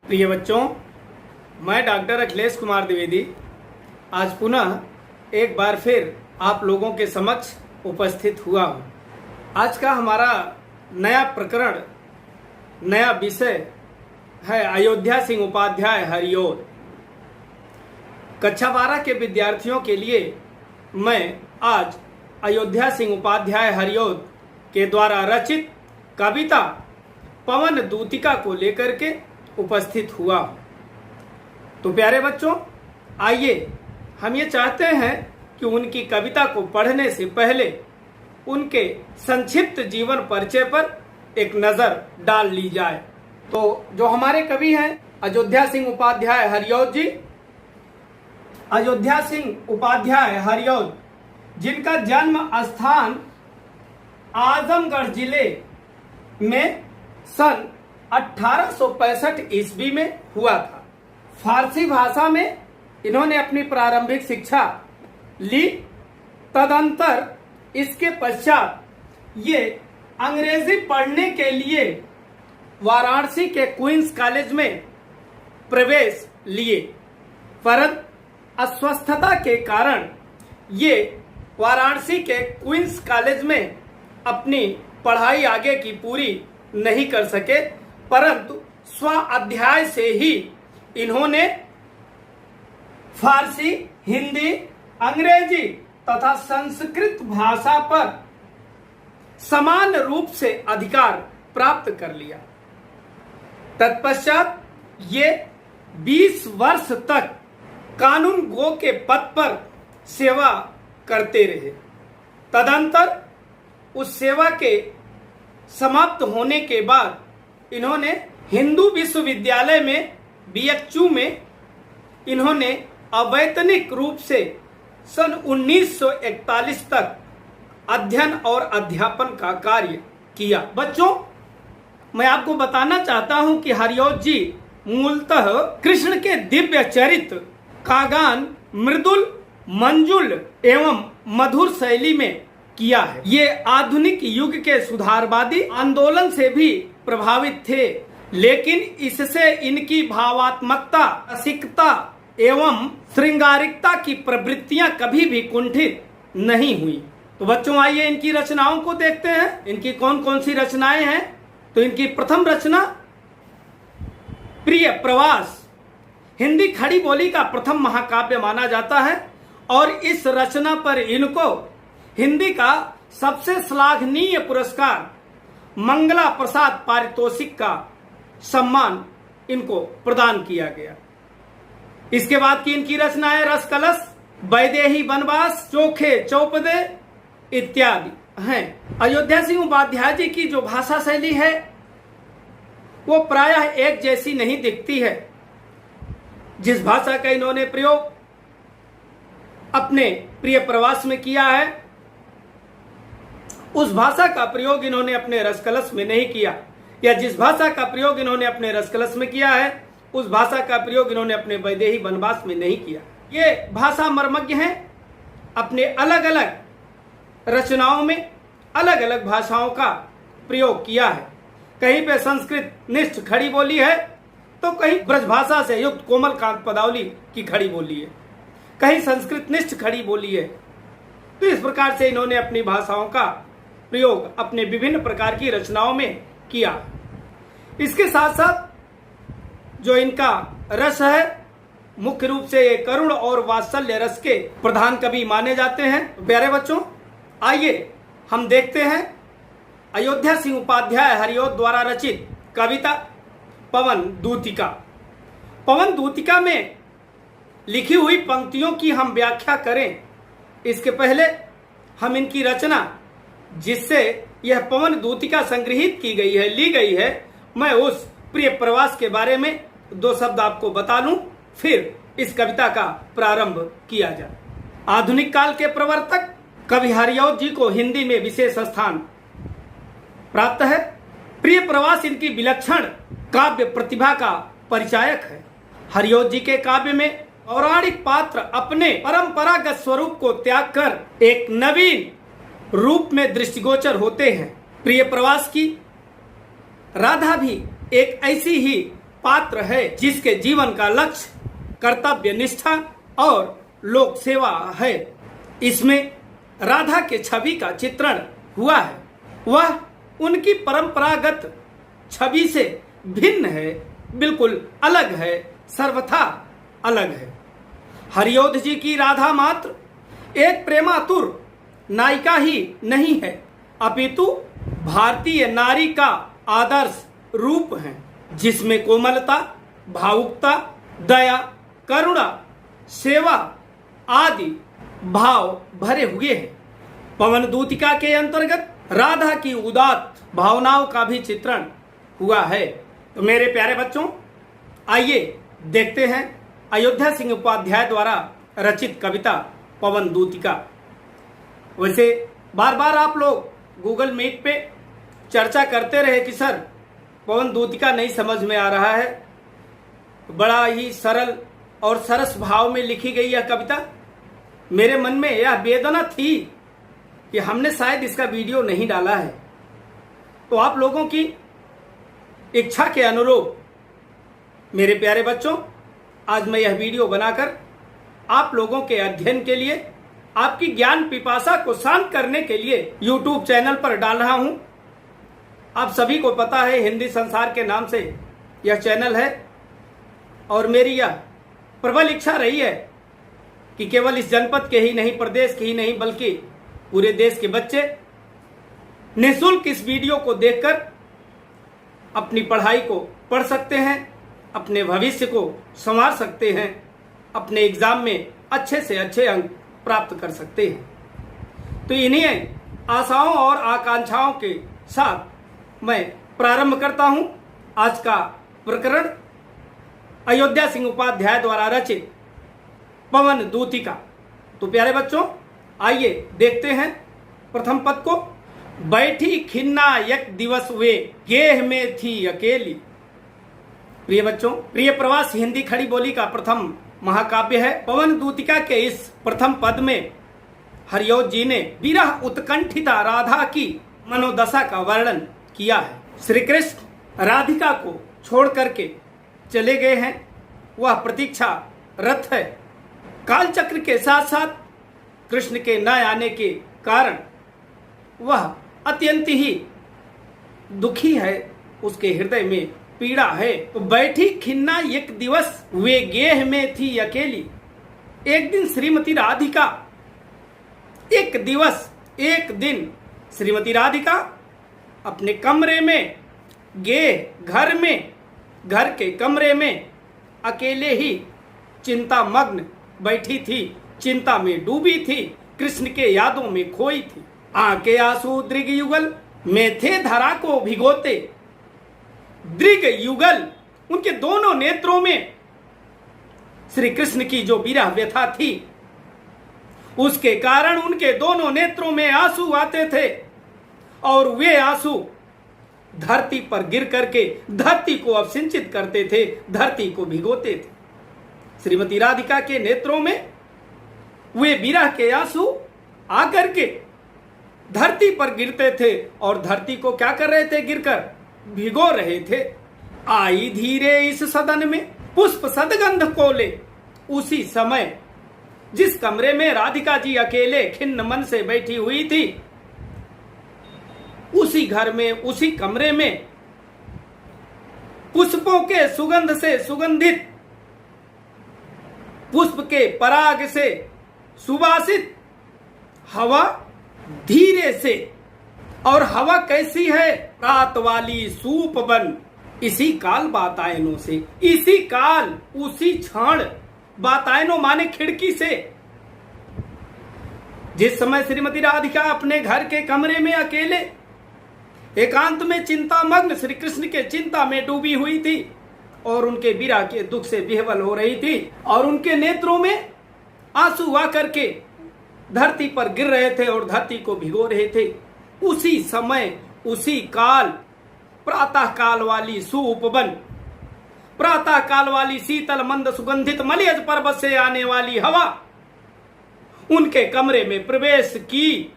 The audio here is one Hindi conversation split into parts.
प्रिय बच्चों, मैं डॉक्टर अखिलेश कुमार द्विवेदी आज पुनः एक बार फिर आप लोगों के समक्ष उपस्थित हुआ हूँ। आज का हमारा नया प्रकरण, नया विषय है अयोध्या सिंह उपाध्याय हरिऔध। कक्षा 12 के विद्यार्थियों के लिए मैं आज अयोध्या सिंह उपाध्याय हरिऔध के द्वारा रचित कविता पवन दूतिका को लेकर के उपस्थित हुआ हूं। तो प्यारे बच्चों, आइए हम ये चाहते हैं कि उनकी कविता को पढ़ने से पहले उनके संक्षिप्त जीवन परिचय पर एक नजर डाल ली जाए। तो जो हमारे कवि हैं अयोध्या सिंह उपाध्याय हरिऔध जी, अयोध्या सिंह उपाध्याय हरिऔध जिनका जन्म स्थान आजमगढ़ जिले में सन 1865 ईस्वी में हुआ था। फारसी भाषा में इन्होंने अपनी प्रारंभिक शिक्षा ली। तदंतर इसके पश्चात ये अंग्रेजी पढ़ने के लिए वाराणसी के क्वींस कॉलेज में प्रवेश लिए, परंतु अस्वस्थता के कारण ये वाराणसी के क्वींस कॉलेज में अपनी पढ़ाई आगे की पूरी नहीं कर सके, परंतु स्व अध्याय से ही इन्होंने फारसी, हिंदी, अंग्रेजी तथा संस्कृत भाषा पर समान रूप से अधिकार प्राप्त कर लिया। तत्पश्चात ये 20 वर्ष तक कानून गो के पद पर सेवा करते रहे। तदंतर उस सेवा के समाप्त होने के बाद इन्होंने हिंदू विश्वविद्यालय में बीएचयू में इन्होंने अवैतनिक रूप से सन 1941 तक अध्ययन और अध्यापन का कार्य किया। बच्चों, मैं आपको बताना चाहता हूं कि हरिऔध जी मूलतः कृष्ण के दिव्य चरित्र का गान मृदुल, मंजुल एवं मधुर शैली में किया है। ये आधुनिक युग के सुधारवादी आंदोलन से भी प्रभावित थे, लेकिन इससे इनकी भावात्मकता, रसिकता एवं श्रृंगारिकता की प्रवृत्तियां कभी भी कुंठित नहीं हुई। तो बच्चों, आइए इनकी रचनाओं को देखते हैं। इनकी कौन कौन सी रचनाएं हैं। तो इनकी प्रथम रचना प्रिय प्रवास हिंदी खड़ी बोली का प्रथम महाकाव्य माना जाता है और इस रचना पर इनको हिंदी का सबसे श्लाघनीय पुरस्कार मंगला प्रसाद पारितोषिक का सम्मान इनको प्रदान किया गया। इसके बाद की इनकी रचनाएं रस कलश, वैदेही वनवास, चोखे चौपदे इत्यादि हैं। अयोध्या सिंह उपाध्याय जी की जो भाषा शैली है वो प्रायः एक जैसी नहीं दिखती है। जिस भाषा का इन्होंने प्रयोग अपने प्रिय प्रवास में किया है, उस भाषा का प्रयोग इन्होंने अपने रसकलश में नहीं किया, या जिस भाषा का प्रयोग इन्होंने अपने रसकलश में किया है उस भाषा का प्रयोग इन्होंने अपने वैदेही वनवास में नहीं किया। ये भाषा मर्मज्ञ हैं, अपने अलग अलग रचनाओं में अलग अलग भाषाओं का प्रयोग किया है। कहीं पे संस्कृत निष्ठ खड़ी बोली है तो कहीं ब्रज भाषा से युक्त कोमल कांत पदावली की खड़ी बोली है, कहीं संस्कृत निष्ठ खड़ी बोली है। तो इस प्रकार से इन्होंने अपनी भाषाओं का प्रयोग अपने विभिन्न प्रकार की रचनाओं में किया। इसके साथ साथ जो इनका रस है, मुख्य रूप से ये करुण और वात्सल्य रस के प्रधान कवि माने जाते हैं। प्यारे बच्चों, आइए हम देखते हैं अयोध्या सिंह उपाध्याय हरिऔध द्वारा रचित कविता पवन दूतिका। पवन दूतिका में लिखी हुई पंक्तियों की हम व्याख्या करें इसके पहले हम इनकी रचना जिससे यह पवन दूतिका संग्रहित की गई है, ली गई है, मैं उस प्रिय प्रवास के बारे में दो शब्द आपको बता लूं, फिर इस कविता का प्रारंभ किया जाए। आधुनिक काल के प्रवर्तक कवि हरिऔध जी को हिंदी में विशेष स्थान प्राप्त है। प्रिय प्रवास इनकी विलक्षण काव्य प्रतिभा का परिचायक है। हरिऔध जी के काव्य में पौराणिक पात्र अपने परंपरागत स्वरूप को त्याग कर एक नवीन रूप में दृष्टिगोचर होते हैं। प्रिय प्रवास की राधा भी एक ऐसी ही पात्र है जिसके जीवन का लक्ष्य कर्तव्य निष्ठा और लोक सेवा है। इसमें राधा के छवि का चित्रण हुआ है, वह उनकी परंपरागत छवि से भिन्न है, बिल्कुल अलग है, सर्वथा अलग है। हरियोध जी की राधा मात्र एक प्रेमातुर नायिका ही नहीं है, अपितु भारतीय नारी का आदर्श रूप है, जिसमें कोमलता, भावुकता, दया, करुणा, सेवा आदि भाव भरे हुए हैं। पवन दूतिका के अंतर्गत राधा की उदात्त भावनाओं का भी चित्रण हुआ है। तो मेरे प्यारे बच्चों, आइए देखते हैं अयोध्या सिंह उपाध्याय द्वारा रचित कविता पवन दूतिका। वैसे बार बार आप लोग गूगल मीट पे चर्चा करते रहे कि सर पवन दूतिका नहीं समझ में आ रहा है, बड़ा ही सरल और सरस भाव में लिखी गई यह कविता। मेरे मन में यह वेदना थी कि हमने शायद इसका वीडियो नहीं डाला है, तो आप लोगों की इच्छा के अनुरूप मेरे प्यारे बच्चों, आज मैं यह वीडियो बनाकर आप लोगों के अध्ययन के लिए, आपकी ज्ञान पिपासा को शांत करने के लिए YouTube चैनल पर डाल रहा हूं। आप सभी को पता है हिंदी संसार के नाम से यह चैनल है, और मेरी यह प्रबल इच्छा रही है कि केवल इस जनपद के ही नहीं, प्रदेश के ही नहीं, बल्कि पूरे देश के बच्चे निःशुल्क इस वीडियो को देखकर अपनी पढ़ाई को पढ़ सकते हैं, अपने भविष्य को संवार सकते हैं, अपने एग्जाम में अच्छे से अच्छे अंक प्राप्त कर सकते हैं। तो इन्हीं आशाओं और आकांक्षाओं के साथ मैं प्रारंभ करता हूं आज का प्रकरण अयोध्या सिंह उपाध्याय द्वारा रचित पवन दूतिका। तो प्यारे बच्चों, आइए देखते हैं प्रथम पद को। बैठी खिन्ना एक दिवस वे, गेह में थी अकेली। प्रिय बच्चों, प्रिय प्रवास हिंदी खड़ी बोली का प्रथम महाकाव्य है। पवन दूतिका के इस प्रथम पद में हरियोध जी ने विरह उत्कंठिता राधा की मनोदशा का वर्णन किया है। श्री कृष्ण राधिका को छोड़ करके चले गए हैं, वह प्रतीक्षा रत है। कालचक्र के साथ साथ कृष्ण के न आने के कारण वह अत्यंत ही दुखी है, उसके हृदय में पीड़ा है। तो बैठी खिन्ना एक दिवस वे गेह में थी अकेली। एक दिन श्रीमती राधिका, एक दिवस एक दिन श्रीमती राधिका अपने कमरे में, गेह घर के कमरे में अकेले ही चिंता मग्न बैठी थी, चिंता में डूबी थी, कृष्ण के यादों में खोई थी। आंखें आंसू दृग युगल में थे धरा को भिगोते। दृग युगल, उनके दोनों नेत्रों में श्री कृष्ण की जो विरह व्यथा थी, उसके कारण उनके दोनों नेत्रों में आंसू आते थे, और वे आंसू धरती पर गिर करके धरती को अवसिंचित करते थे, धरती को भिगोते थे। श्रीमती राधिका के नेत्रों में वे विरह के आंसू आकर के धरती पर गिरते थे, और धरती को क्या कर रहे थे? गिरकर भिगो रहे थे। आई धीरे इस सदन में पुष्प सदगंध कोले। उसी समय जिस कमरे में राधिका जी अकेले खिन्न मन से बैठी हुई थी, उसी घर में, उसी कमरे में पुष्पों के सुगंध से सुगंधित, पुष्प के पराग से सुवासित हवा धीरे से, और हवा कैसी है? रात वाली सूप बन। इसी काल बातायनों से, इसी काल, उसी क्षण, बातायनों माने खिड़की से। जिस समय श्रीमती राधिका अपने घर के कमरे में अकेले एकांत में चिंता मग्न श्री कृष्ण के चिंता में डूबी हुई थी, और उनके विरह के दुख से विह्वल हो रही थी, और उनके नेत्रों में आंसू आकर के धरती पर गिर रहे थे और धरती को भिगो रहे थे। उसी समय, उसी काल, प्रातः काल वाली सुउपवन, प्रातः काल वाली शीतल मंद सुगंधित मलयज पर्वत से आने वाली हवा उनके कमरे में प्रवेश की।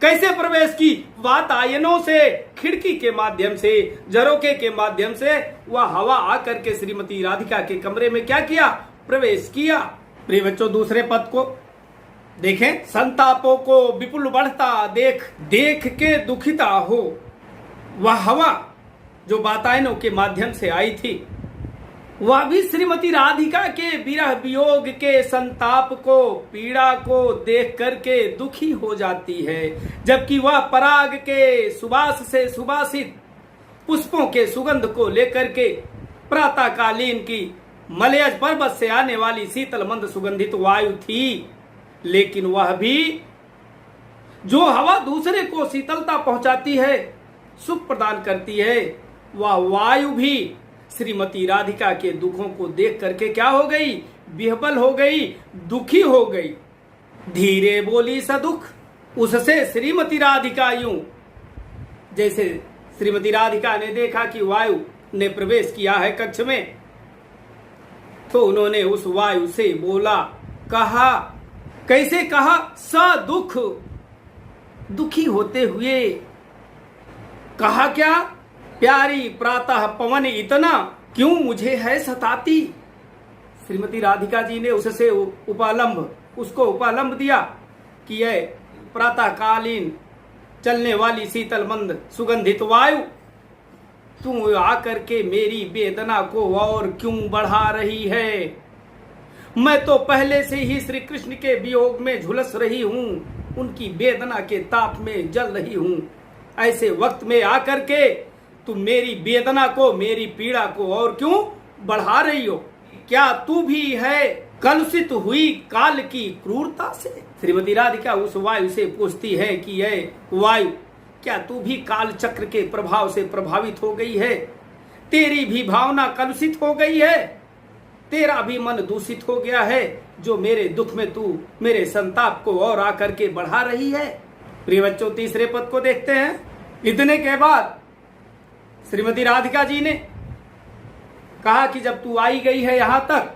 कैसे प्रवेश की? वातायनों से, खिड़की के माध्यम से, झरोखे के माध्यम से वह हवा आकर के श्रीमती राधिका के कमरे में क्या किया? प्रवेश किया। प्रिय बच्चों, दूसरे पद को देखें। संतापों को विपुल बढ़ता देख देख के दुखिता हो। वह हवा जो वातायनों के माध्यम से आई थी, वह भी श्रीमती राधिका के विरह वियोग के संताप को, पीड़ा को देख करके दुखी हो जाती है, जबकि वह पराग के सुबास से सुबासित पुष्पों के सुगंध को लेकर के प्रातःकालीन की मलयज पर्वत से आने वाली शीतल मंद सुगंधित वायु थी। लेकिन वह भी, जो हवा दूसरे को शीतलता पहुंचाती है, सुख प्रदान करती है, वह वायु भी श्रीमती राधिका के दुखों को देख करके क्या हो गई? विह्वल हो गई, दुखी हो गई। धीरे बोली सदुख। उससे श्रीमती राधिका यूं, जैसे श्रीमती राधिका ने देखा कि वायु ने प्रवेश किया है कक्ष में, तो उन्होंने उस वायु से बोला, कहा। कैसे कहा? सदुख, दुखी होते हुए कहा क्या? प्यारी प्रातः पवन इतना क्यों मुझे है सताती। श्रीमती राधिका जी ने उससे उसको उपालंब दिया कि यह प्रातःकालीन चलने वाली शीतल मंद सुगंधित वायु तू आकर के मेरी वेदना को और क्यों बढ़ा रही है? मैं तो पहले से ही श्री कृष्ण के वियोग में झुलस रही हूं, उनकी वेदना के ताप में जल रही हूं। ऐसे वक्त में आकर के तुम मेरी वेदना को, मेरी पीड़ा को और क्यों बढ़ा रही हो? क्या तू भी है कलुषित हुई काल की क्रूरता से? श्रीमती राधिका उस वायु से पूछती है कि यह वायु, क्या तू भी काल चक्र के प्रभाव से प्रभावित हो गई है? तेरी भी भावना कलुषित हो गई है? तेरा भी मन दूषित हो गया है, जो मेरे दुख में तू मेरे संताप को और आकर के बढ़ा रही है? प्रिय बच्चों, तीसरे पद को देखते हैं। इतने के बाद श्रीमती राधिका जी ने कहा कि जब तू आई गई है यहां तक,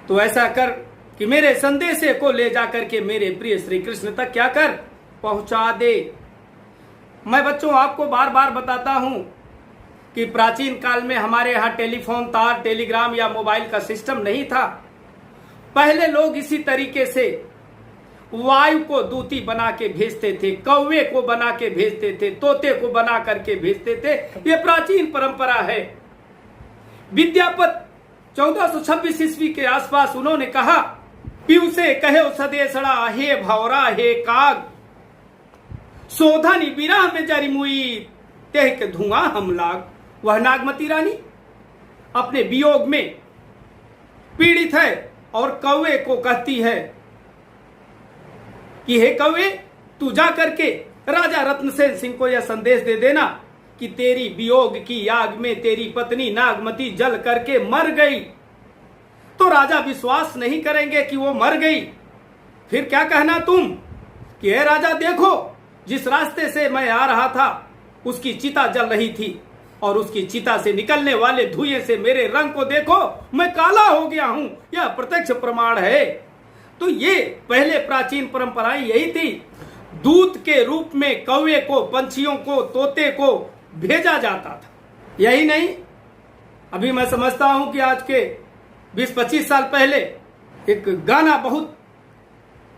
तो ऐसा कर कि मेरे संदेशे को ले जाकर के मेरे प्रिय श्री कृष्ण तक क्या कर? पहुंचा दे। मैं बच्चों आपको बार बार बताता हूं कि प्राचीन काल में हमारे यहाँ टेलीफोन तार, टेलीग्राम या मोबाइल का सिस्टम नहीं था। पहले लोग इसी तरीके से वायु को दूती बना के भेजते थे, कौवे को बना के भेजते थे, तोते को बना करके भेजते थे। ये प्राचीन परंपरा है। विद्यापत 1426 ईस्वी के आसपास उन्होंने कहा, पीऊ से कहे सदेशड़ा हे भौरा हे काग, सोधनी विरह में जरी मुई तेह के धुआं हम लाग। वह नागमती रानी अपने वियोग में पीड़ित है और कौवे को कहती है कि हे कौवे, तू जा करके राजा रत्नसेन सिंह को यह संदेश दे देना कि तेरी वियोग की आग में तेरी पत्नी नागमती जल करके मर गई। तो राजा विश्वास नहीं करेंगे कि वो मर गई। फिर क्या कहना तुम कि हे राजा, देखो जिस रास्ते से मैं आ रहा था उसकी चिता जल रही थी, और उसकी चिता से निकलने वाले धुएं से मेरे रंग को देखो, मैं काला हो गया हूं। यह प्रत्यक्ष प्रमाण है। तो ये पहले प्राचीन परंपराएं यही थी। दूत के रूप में कौवे को, पंछियों को, तोते को भेजा जाता था। यही नहीं, अभी मैं समझता हूं कि आज के 20-25 साल पहले एक गाना बहुत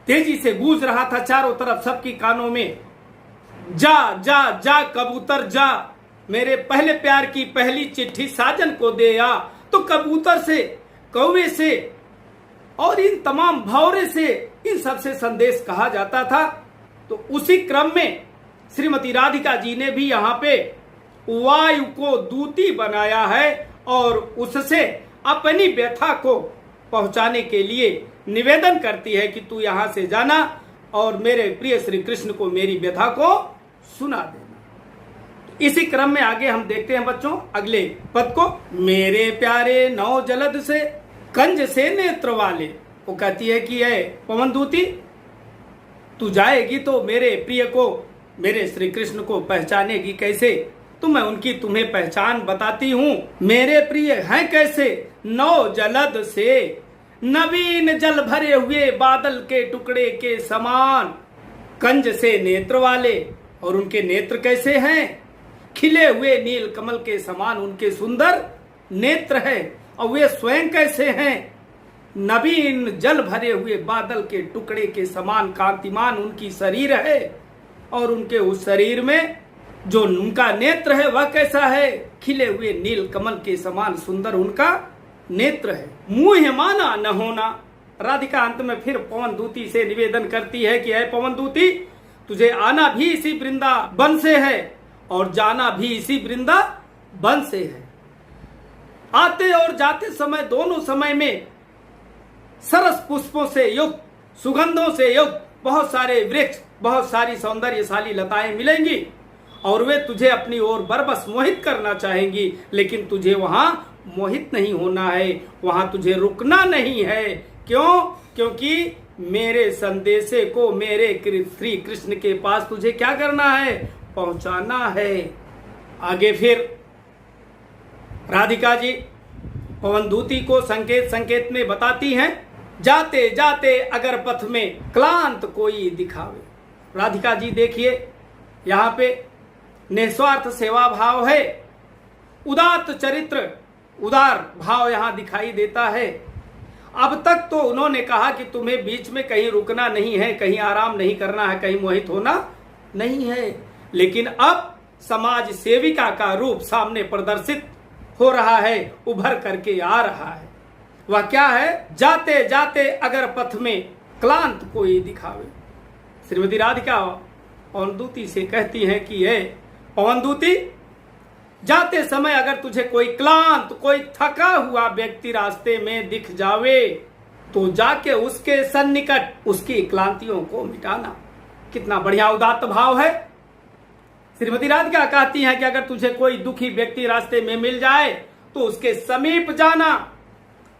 तेजी से गूंज रहा था चारों तरफ सबकी कानों में, जा जा जा कबूतर जा, मेरे पहले प्यार की पहली चिट्ठी साजन को दे आ। तो कबूतर से, कौवे से और इन तमाम भौरे से, इन सबसे संदेश कहा जाता था। तो उसी क्रम में श्रीमती राधिका जी ने भी यहाँ पे वायु को दूती बनाया है और उससे अपनी व्यथा को पहुंचाने के लिए निवेदन करती है कि तू यहां से जाना और मेरे प्रिय श्री कृष्ण को मेरी व्यथा को सुना देना। इसी क्रम में आगे हम देखते हैं बच्चों अगले पद को। मेरे प्यारे नौ जलद से कंज से नेत्र वाले, वो कहती है कि ये पवन दूती, तू जाएगी तो मेरे प्रिय को, मेरे श्री कृष्ण को पहचानेगी कैसे? तो मैं उनकी तुम्हें पहचान बताती हूँ। मेरे प्रिय हैं कैसे? नौ जलद से, नवीन जल भरे हुए बादल के टुकड़े के समान। कंज से नेत्र वाले, और उनके नेत्र कैसे हैं? खिले हुए नील कमल के समान उनके सुंदर नेत्र है। और वे स्वयं कैसे हैं? नवीन जल भरे हुए बादल के टुकड़े के समान कांतिमान उनकी शरीर है। और उनके उस शरीर में जो उनका नेत्र है वह कैसा है? खिले हुए नील कमल के समान सुंदर उनका नेत्र है। मुंह माना न होना। राधिका अंत में फिर पवन दूती से निवेदन करती है कि है पवन दूती, तुझे आना भी इसी वृंदावन से है और जाना भी इसी वृंदावन से है। आते और जाते समय दोनों समय में सरस पुष्पों से युक्त, सुगंधों से युक्त बहुत सारे वृक्ष, बहुत सारी सौंदर्यशाली लताएं मिलेंगी और वे तुझे अपनी ओर बरबस मोहित करना चाहेंगी, लेकिन तुझे वहां मोहित नहीं होना है, वहां तुझे रुकना नहीं है। क्यों? क्योंकि मेरे संदेशे को मेरे श्री कृष्ण के पास तुझे क्या करना है? पहुंचाना है। आगे फिर राधिका जी पवन दूती को संकेत संकेत में बताती हैं, जाते जाते अगर पथ में क्लांत कोई दिखावे। राधिका जी देखिए, यहाँ पे निस्वार्थ सेवा भाव है, उदात्त चरित्र, उदार भाव यहाँ दिखाई देता है। अब तक तो उन्होंने कहा कि तुम्हें बीच में कहीं रुकना नहीं है, कहीं आराम नहीं करना है, कहीं मोहित होना नहीं है, लेकिन अब समाज सेविका का रूप सामने प्रदर्शित हो रहा है, उभर करके आ रहा है। वह क्या है? जाते जाते अगर पथ में क्लांत कोई दिखावे। श्रीमती राधिका पवन दूती से कहती हैं कि ये पवन दूती, जाते समय अगर तुझे कोई क्लांत, कोई थका हुआ व्यक्ति रास्ते में दिख जावे तो जाके उसके सन्निकट उसकी क्लांतियों को मिटाना। कितना बढ़िया उदात्त भाव है। श्रीमती राधिका कहती हैं कि अगर तुझे कोई दुखी व्यक्ति रास्ते में मिल जाए तो उसके समीप जाना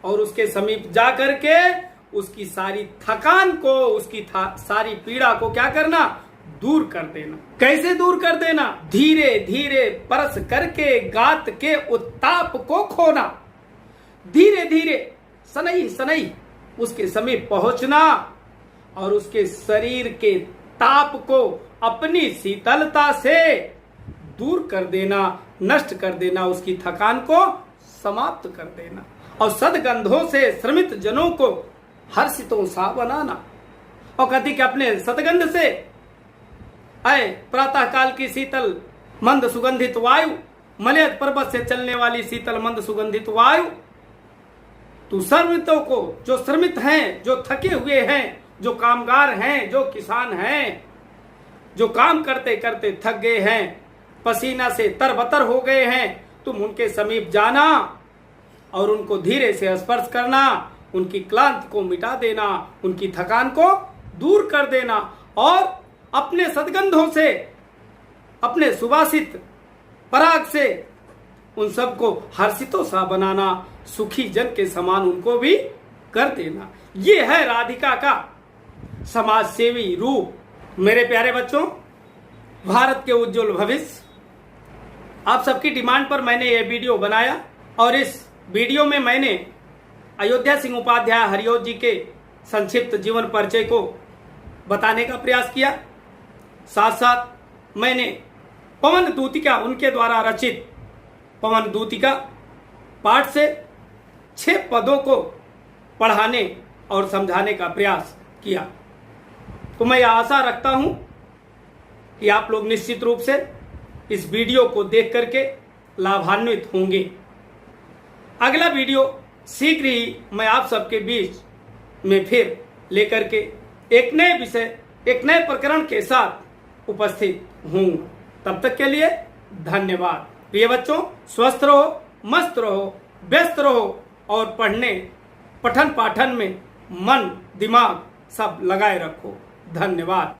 और उसके समीप जा करके उसकी सारी थकान को, उसकी सारी पीड़ा को क्या करना? दूर कर देना। कैसे दूर कर देना? धीरे धीरे परस करके गात के उत्ताप को खोना। धीरे धीरे सनई सनई उसके समीप पहुंचना और उसके शरीर के ताप को अपनी शीतलता से दूर कर देना, नष्ट कर देना, उसकी थकान को समाप्त कर देना और सदगंधों से श्रमित जनों को हर्षितों सा बनाना। और कहती कि अपने सदगंध से आए प्रातः काल की शीतल मंद सुगंधित वायु, मलयज पर्वत से चलने वाली शीतल मंद सुगंधित वायु, तू श्रमितों को, जो श्रमित हैं, जो थके हुए हैं, जो कामगार हैं, जो किसान हैं, जो काम करते करते थक गए हैं, पसीना से तरबतर हो गए हैं, तुम उनके समीप जाना और उनको धीरे से स्पर्श करना, उनकी क्लांति को मिटा देना, उनकी थकान को दूर कर देना और अपने सदगंधों से, अपने सुवासित पराग से उन सबको हर्षितों सा बनाना, सुखी जन के समान उनको भी कर देना। ये है राधिका का समाज सेवी रूप। मेरे प्यारे बच्चों, भारत के उज्जवल भविष्य, आप सबकी डिमांड पर मैंने ये वीडियो बनाया और इस वीडियो में मैंने अयोध्या सिंह उपाध्याय हरिओत जी के संक्षिप्त जीवन परिचय को बताने का प्रयास किया। साथ साथ मैंने पवन दूतिका, उनके द्वारा रचित पवन दूतिका पाठ से 6 पदों को पढ़ाने और समझाने का प्रयास किया। तो मैं आशा रखता हूं कि आप लोग निश्चित रूप से इस वीडियो को देख करके लाभान्वित होंगे। अगला वीडियो शीघ्र ही मैं आप सबके बीच में फिर लेकर के एक नए विषय, एक नए प्रकरण के साथ उपस्थित हूँ। तब तक के लिए धन्यवाद। प्रिय बच्चों, स्वस्थ रहो, मस्त रहो, व्यस्त रहो और पठन पाठन में मन दिमाग सब लगाए रखो। धन्यवाद।